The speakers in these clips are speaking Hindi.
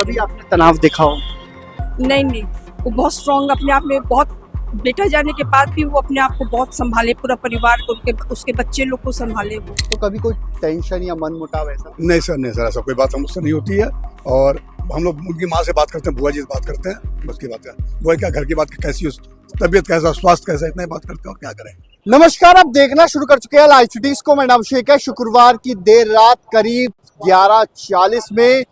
कभी आपने तनाव देखा हो? नहीं नहीं, वो बहुत स्ट्रांग अपने आप में, बहुत बेटा जाने के बाद भी वो अपने आप को बहुत संभाले, पूरा परिवार को, उसके बच्चे लोग को संभाले वो। तो कभी कोई टेंशन या मन मुटाव ऐसा? नहीं सर ऐसा कोई बात हमसे नहीं होती है। और हम लोग उनकी माँ से बात करते हैं, बुआ जी से बात करते हैं, बस की बात है। बुआ क्या घर की बात, कैसी तबीयत कैसा, स्वास्थ्य कैसा, इतना ही बात करते हैं और क्या करें। नमस्कार, आप देखना शुरू कर चुके हैं लाइव सिटीज को। मैं अभिषेक है। शुक्रवार की देर रात करीब 11:40 में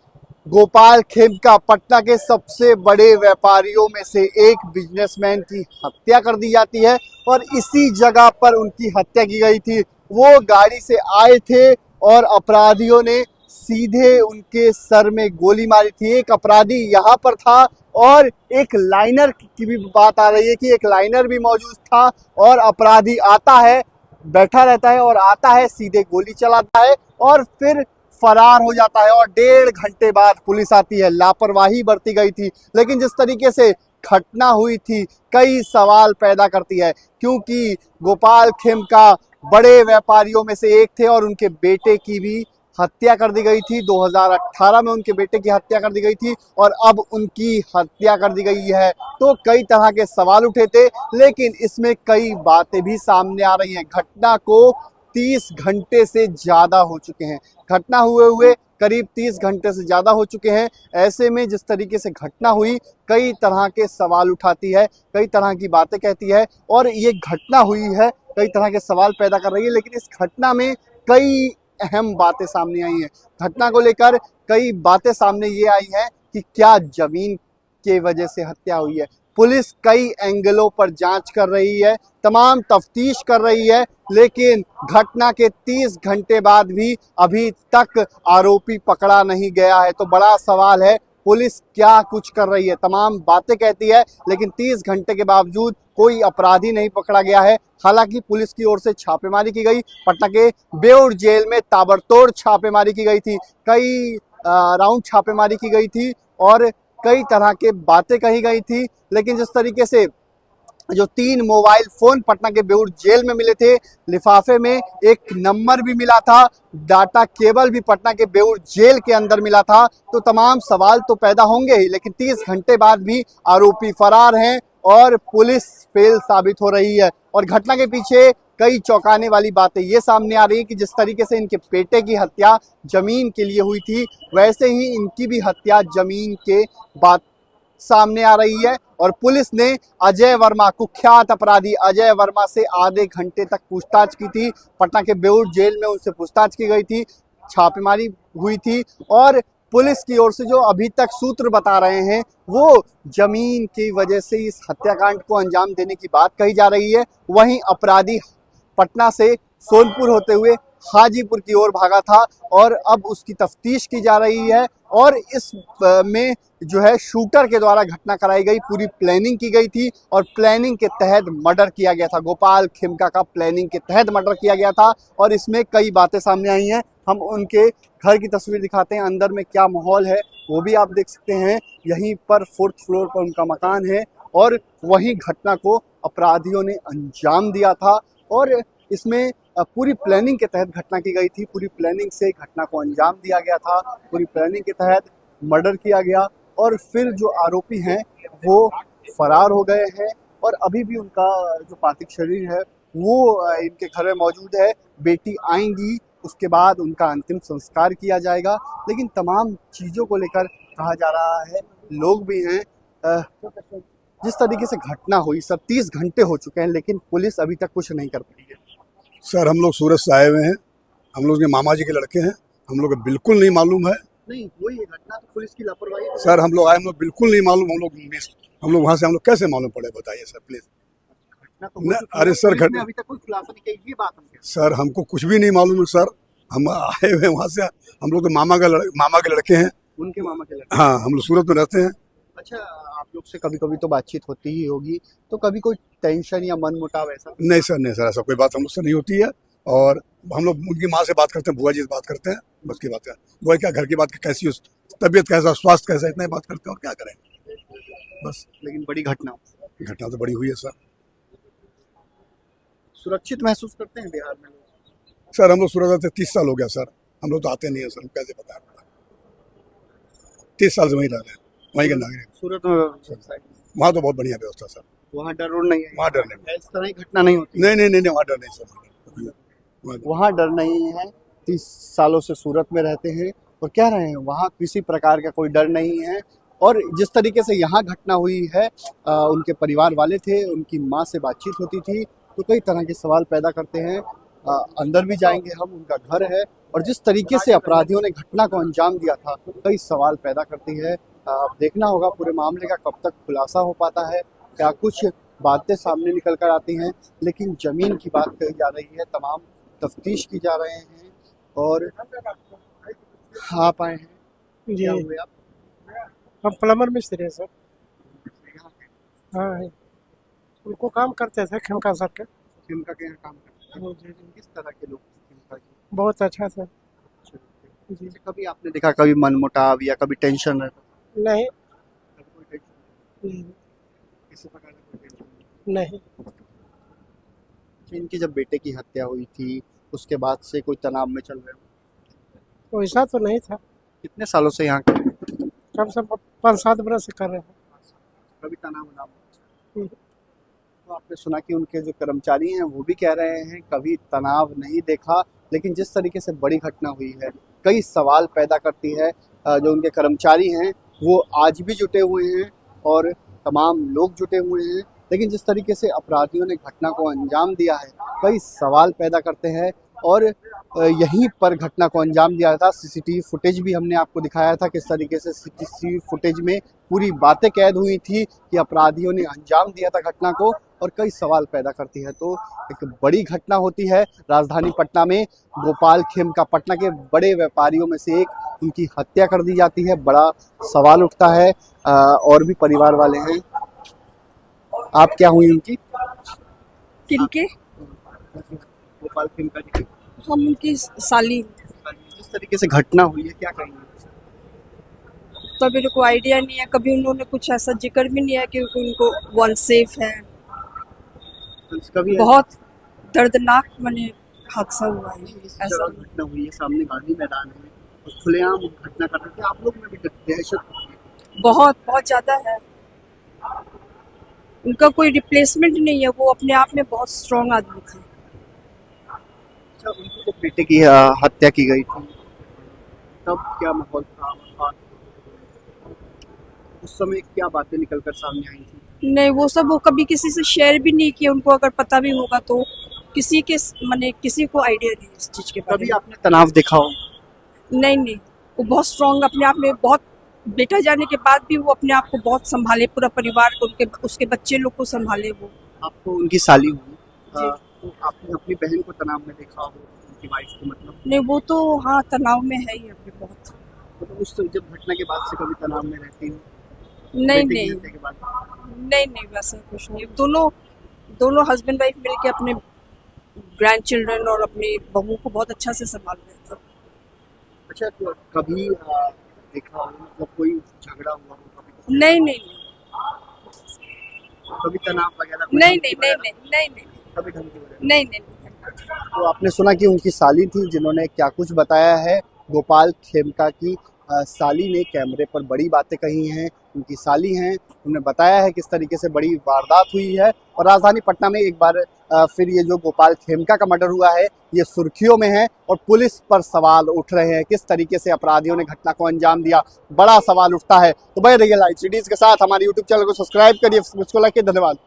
गोपाल खेमका, पटना के सबसे बड़े व्यापारियों में से एक बिजनेसमैन की हत्या कर दी जाती है और इसी जगह पर उनकी हत्या की गई थी। वो गाड़ी से आए थे और अपराधियों ने सीधे उनके सर में गोली मारी थी। एक अपराधी यहाँ पर था और एक लाइनर की भी बात आ रही है कि एक लाइनर भी मौजूद था और अपराधी आता है, बैठा रहता है और आता है, सीधे गोली चलाता है और फिर फरार हो जाता है। और 1.5 घंटे बाद पुलिस आती है। लापरवाही बरती गई थी, लेकिन जिस तरीके से घटना हुई थी कई सवाल पैदा करती है, क्योंकि गोपाल खेमका बड़े व्यापारियों में से एक थे और उनके बेटे की भी हत्या कर दी गई थी। 2018 में उनके बेटे की हत्या कर दी गई थी और अब उनकी हत्या कर दी गई है। तो कई तरह के सवाल उठे थे, लेकिन इसमें कई बातें भी सामने आ रही हैं। घटना को 30 घंटे से ज़्यादा हो चुके हैं। घटना हुए करीब 30 घंटे से ज़्यादा हो चुके हैं। ऐसे में जिस तरीके से घटना हुई कई तरह के सवाल उठाती है, कई तरह की बातें कहती है और ये घटना हुई है कई तरह के सवाल पैदा कर रही है। लेकिन इस घटना में कई अहम बातें सामने आई हैं। घटना को लेकर कई बातें सामने ये आई हैं कि क्या जमीन के वजह से हत्या हुई है। पुलिस कई एंगलों पर जांच कर रही है, तमाम तफ्तीश कर रही है, लेकिन घटना के 30 घंटे बाद भी अभी तक आरोपी पकड़ा नहीं गया है। तो बड़ा सवाल है, पुलिस क्या कुछ कर रही है। तमाम बातें कहती है, लेकिन 30 घंटे के बावजूद कोई अपराधी नहीं पकड़ा गया है। हालांकि पुलिस की ओर से छापेमारी की गई। पटना के बेउर जेल में ताबड़तोड़ छापेमारी की गई थी, कई राउंड छापेमारी की गई थी और कई तरह के बातें कही गई थी। लेकिन जिस तरीके से जो 3 मोबाइल फोन पटना के बेउर जेल में मिले थे, लिफाफे में एक नंबर भी मिला था, डाटा केबल भी पटना के बेउर जेल के अंदर मिला था। तो तमाम सवाल तो पैदा होंगे ही, लेकिन 30 घंटे बाद भी आरोपी फरार हैं और पुलिस फेल साबित हो रही है। और घटना के पीछे कई चौंकाने वाली बातें ये सामने आ रही है कि जिस तरीके से इनके बेटे की हत्या जमीन के लिए हुई थी, वैसे ही इनकी भी हत्या जमीन के बाद सामने आ रही है। और पुलिस ने अजय वर्मा, कुख्यात अपराधी अजय वर्मा से आधे घंटे तक पूछताछ की थी। पटना के बेउर जेल में उनसे पूछताछ की गई थी, छापेमारी हुई थी और पुलिस की ओर से जो अभी तक सूत्र बता रहे हैं वो जमीन की वजह से इस हत्याकांड को अंजाम देने की बात कही जा रही है। वहीं अपराधी पटना से सोनपुर होते हुए हाजीपुर की ओर भागा था और अब उसकी तफ्तीश की जा रही है। और इस में जो है शूटर के द्वारा घटना कराई गई, पूरी प्लानिंग की गई थी और प्लानिंग के तहत मर्डर किया गया था। गोपाल खेमका का प्लानिंग के तहत मर्डर किया गया था और इसमें कई बातें सामने आई हैं। हम उनके घर की तस्वीर दिखाते हैं, अंदर में क्या माहौल है वो भी आप देख सकते हैं। यहीं पर 4th फ्लोर पर उनका मकान है और वहीं घटना को अपराधियों ने अंजाम दिया था और इसमें पूरी प्लानिंग के तहत घटना की गई थी। पूरी प्लानिंग से घटना को अंजाम दिया गया था, पूरी प्लानिंग के तहत मर्डर किया गया और फिर जो आरोपी हैं वो फरार हो गए हैं और अभी भी उनका जो पार्थिव शरीर है वो इनके घर में मौजूद है। बेटी आएंगी, उसके बाद उनका अंतिम संस्कार किया जाएगा। लेकिन तमाम चीज़ों को लेकर कहा जा रहा है, लोग भी हैं। जिस तरीके से घटना हुई सर, 30 घंटे हो चुके हैं लेकिन पुलिस अभी तक कुछ नहीं कर पाई है। सर हम लोग सूरत से आए हुए हैं, हम लोग के मामा जी के लड़के हैं, हम लोग को बिल्कुल नहीं मालूम है। नहीं वही है घटना, तो पुलिस की लापरवाही है। सर हम लोग आए, हम लोग बिल्कुल नहीं मालूम। हम लोग वहाँ से हम लोग कैसे मालूम पड़े, बताइए सर प्लीज। घटना तो हो चुकी है, अरे सर पुलिस ने अभी तक कोई खुलासा नहीं किया, ये बात हम कह रहे हैं। सर हमको कुछ भी नहीं मालूम है सर। हम आए हुए वहाँ से, हम लोग तो मामा के लड़के हैं। उनके मामा के लड़के? हाँ, हम लोग सूरत में रहते हैं। अच्छा, आप लोग से कभी कभी तो बातचीत होती ही होगी, तो कभी कोई टेंशन या मन मुटाव ऐसा? नहीं सर ऐसा कोई बात हमसे नहीं होती है। और हम लोग उनकी माँ से बात करते हैं, बुआ जी से बात करते हैं, बस की बात है। बुआ क्या घर की बात, कैसी तबीयत कैसा, स्वास्थ्य कैसा, इतना ही बात करते हैं और क्या करें बस। लेकिन बड़ी घटना तो बड़ी हुई है सर। सुरक्षित महसूस करते हैं बिहार में लोग? सर हम लोग सूरत आते 30 साल हो गया सर। हम लोग तो आते नहीं है सर, कैसे पता है? 30 साल से वहीं रह रहे हैं, वहीं के नागरिक। सूरत में व्यवस्था है, वहाँ तो बहुत बढ़िया व्यवस्था सर, वहाँ डर और नहीं है, वहाँ डर नहीं, इस तरह की घटना नहीं होती, नहीं, वहाँ डर नहीं सर, वहाँ डर नहीं है। 30 सालों से सूरत में रहते हैं और कह रहे हैं वहाँ किसी प्रकार का कोई डर नहीं है। और जिस तरीके से यहाँ घटना हुई है, उनके परिवार वाले थे, उनकी माँ से बातचीत होती थी, तो कई तरह के सवाल पैदा करते हैं। अंदर भी जाएंगे हम, उनका घर है, और जिस तरीके से अपराधियों ने घटना को अंजाम दिया था, कई सवाल पैदा करती है। अब देखना होगा पूरे मामले का कब तक खुलासा हो पाता है, क्या कुछ बातें सामने निकल कर आती हैं। लेकिन जमीन की बात कही जा रही है, तमाम तफ्तीश की जा रहे हैं। और आप आए हैं, जी क्या हुए आप? हम प्लम्बर मिस्त्री हैं सर। हाँ है। उनको काम करते थे खिमका सर के। खिमका के यहाँ काम करते हैं। जी जी किस तरह के लोग खिमका के? बहुत अच्छा सर। जी जैसे कभी आपने देखा कभी मनमुटाव या कभी टेंशन रहता? नहीं कभी कोई टेंशन नहीं किसी प्रकार का कोई टेंशन नहीं नहीं? इनकी जब बेटे की हत्या हुई थी उसके बाद से कोई तनाव में चल रहे हो? वैसा तो नहीं था। कितने सालों से यहाँ के? कम से कम 5-7 बरस से कर रहे हैं। कभी तनाव ना हो? हम्म। तो आपने सुना कि उनके जो कर्मचारी हैं वो भी कह रहे हैं कभी तनाव नहीं देखा, लेकिन जिस तरीके से बड़ी घटना हुई है कई सवाल पैदा करती है। जो उनके कर्मचारी हैं वो आज भी जुटे हुए हैं और तमाम लोग जुटे हुए हैं, लेकिन जिस तरीके से अपराधियों ने घटना को अंजाम दिया है कई सवाल पैदा करते हैं। और यहीं पर घटना को अंजाम दिया था। सीसीटीवी फुटेज भी हमने आपको दिखाया था किस तरीके से सीसीटीवी फुटेज में पूरी बातें कैद हुई थी कि अपराधियों ने अंजाम दिया था घटना को, और कई सवाल पैदा करती है। तो एक बड़ी घटना होती है राजधानी पटना में। गोपाल खेमका पटना के बड़े व्यापारियों में से एक, उनकी हत्या कर दी जाती है, बड़ा सवाल उठता है। और भी परिवार वाले हैं। आप क्या हुई उनकी? किनके? गोपाल खेमका जी की। हम उनकी साली। जिस तरीके से घटना हुई है क्या कहेंगे? तो मेरे को आइडिया नहीं है, कभी उन्होंने कुछ ऐसा जिक्र भी नहीं है कि उनको वन सेफ है। कभी बहुत दर्दनाक मैंने हादसा हुआ है ऐसा ऐसा। घटना हुई है, सामने गांधी मैदान है और खुलेआम घटना कर रहे थे, आप लोग में भी दहशत होती है। बहुत बहुत ज्यादा है। उनका कोई रिप्लेसमेंट नहीं है, वो अपने आप में बहुत स्ट्रॉन्ग आदमी थे। अच्छा, उनकी जब बेटे की हत्या की गई थी तब क्या माहौल था, उस समय क्या बातें निकल कर सामने आई थी? नहीं, वो सब वो कभी किसी से शेयर भी नहीं किया। उनको अगर पता भी होगा तो किसी के माने किसी को आइडिया नहीं इस चीज के बारे कभी में। आपने तनाव देखा हो? नहीं, वो बहुत स्ट्रॉन्ग अपने आप में, बहुत बेटा जाने के बाद भी वो अपने आप को बहुत संभाले, पूरा परिवार को, उसके बच्चे लोग को संभाले वो। आपको उनकी साली हुई, जी। तो आपने अपनी बहन को तनाव में देखा हो, उनकी वाइफ को मतलब? नहीं, वो तो हाँ तनाव में है ही अभी बहुत। मतलब उस जब घटना के बाद से कभी तनाव में रहती हूँ? नहीं बेटे की नहीं हत्या के बाद? नहीं, वैसा कुछ नहीं। दोनों हस्बैंड वाइफ मिलके अपने ग्रैंड चिल्ड्रन और अपनी बहू को बहुत अच्छा से संभाल रहे थे। अच्छा, तो कभी देखा हो मतलब कोई झगड़ा हुआ हो कभी? नहीं, कभी तनाव वगैरह? नहीं, कभी धमकी वगैरह? नहीं। तो आपने सुना कि उनकी साली थी जिन्होंने क्या कुछ बताया है। गोपाल खेमका की साली ने कैमरे पर बड़ी बातें कही हैं। उनकी साली हैं, उन्होंने बताया है किस तरीके से बड़ी वारदात हुई है। और राजधानी पटना में एक बार फिर ये जो गोपाल खेमका का मर्डर हुआ है ये सुर्खियों में है और पुलिस पर सवाल उठ रहे हैं किस तरीके से अपराधियों ने घटना को अंजाम दिया, बड़ा सवाल उठता है। तो बने रहिए लाइव सिटीज के साथ, हमारे यूट्यूब चैनल को सब्सक्राइब करिए, मुझको लाइक, धन्यवाद।